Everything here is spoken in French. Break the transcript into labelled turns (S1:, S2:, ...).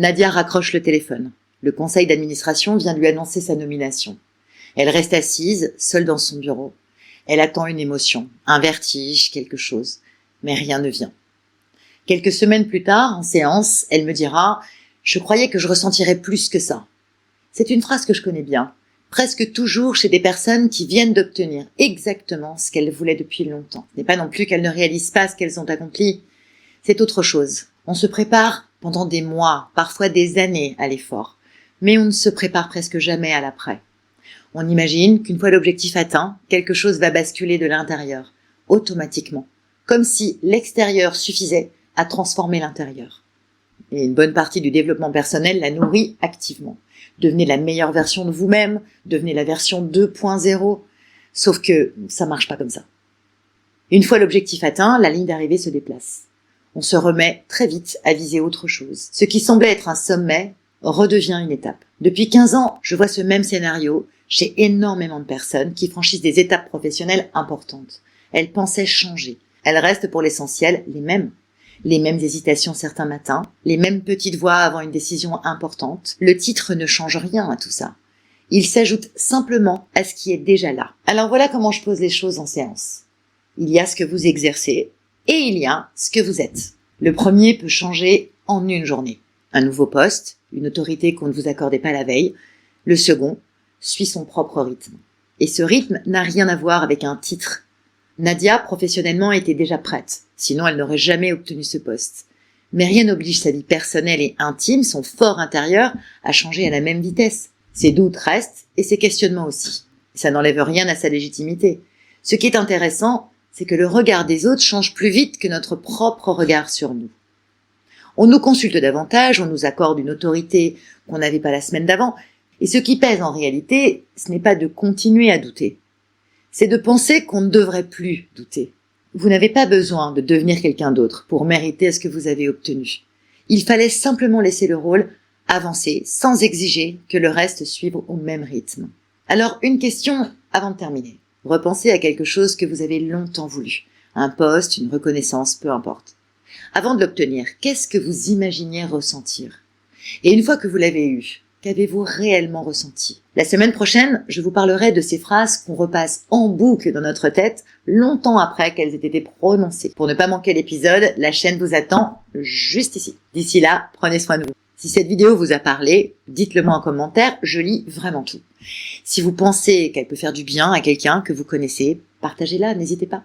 S1: Nadia raccroche le téléphone. Le conseil d'administration vient lui annoncer sa nomination. Elle reste assise, seule dans son bureau. Elle attend une émotion, un vertige, quelque chose. Mais rien ne vient. Quelques semaines plus tard, en séance, elle me dira « Je croyais que je ressentirais plus que ça ». C'est une phrase que je connais bien, presque toujours chez des personnes qui viennent d'obtenir exactement ce qu'elles voulaient depuis longtemps. Ce n'est pas non plus qu'elles ne réalisent pas ce qu'elles ont accompli. C'est autre chose. On se prépare pendant des mois, parfois des années à l'effort. Mais on ne se prépare presque jamais à l'après. On imagine qu'une fois l'objectif atteint, quelque chose va basculer de l'intérieur, automatiquement, comme si l'extérieur suffisait à transformer l'intérieur. Et une bonne partie du développement personnel la nourrit activement. Devenez la meilleure version de vous-même, devenez la version 2.0. Sauf que ça marche pas comme ça. Une fois l'objectif atteint, la ligne d'arrivée se déplace. On se remet très vite à viser autre chose. Ce qui semblait être un sommet redevient une étape. Depuis 15 ans, je vois ce même scénario chez énormément de personnes qui franchissent des étapes professionnelles importantes. Elles pensaient changer. Elles restent pour l'essentiel les mêmes. Les mêmes hésitations certains matins, les mêmes petites voix avant une décision importante. Le titre ne change rien à tout ça. Il s'ajoute simplement à ce qui est déjà là. Alors voilà comment je pose les choses en séance. Il y a ce que vous exercez et il y a ce que vous êtes. Le premier peut changer en une journée. Un nouveau poste, une autorité qu'on ne vous accordait pas la veille. Le second suit son propre rythme. Et ce rythme n'a rien à voir avec un titre. Nadia, professionnellement, était déjà prête. Sinon, elle n'aurait jamais obtenu ce poste. Mais rien n'oblige sa vie personnelle et intime, son fort intérieur, à changer à la même vitesse. Ses doutes restent et ses questionnements aussi. Ça n'enlève rien à sa légitimité. Ce qui est intéressant, c'est que le regard des autres change plus vite que notre propre regard sur nous. On nous consulte davantage, on nous accorde une autorité qu'on n'avait pas la semaine d'avant. Et ce qui pèse en réalité, ce n'est pas de continuer à douter. C'est de penser qu'on ne devrait plus douter. Vous n'avez pas besoin de devenir quelqu'un d'autre pour mériter ce que vous avez obtenu. Il fallait simplement laisser le rôle avancer sans exiger que le reste suive au même rythme. Alors, une question avant de terminer. Repensez à quelque chose que vous avez longtemps voulu. Un poste, une reconnaissance, peu importe. Avant de l'obtenir, qu'est-ce que vous imaginiez ressentir? Et une fois que vous l'avez eu, qu'avez-vous réellement ressenti? La semaine prochaine, je vous parlerai de ces phrases qu'on repasse en boucle dans notre tête longtemps après qu'elles aient été prononcées. Pour ne pas manquer l'épisode, la chaîne vous attend juste ici. D'ici là, prenez soin de vous. Si cette vidéo vous a parlé, dites-le moi en commentaire, je lis vraiment tout. Si vous pensez qu'elle peut faire du bien à quelqu'un que vous connaissez, partagez-la, n'hésitez pas.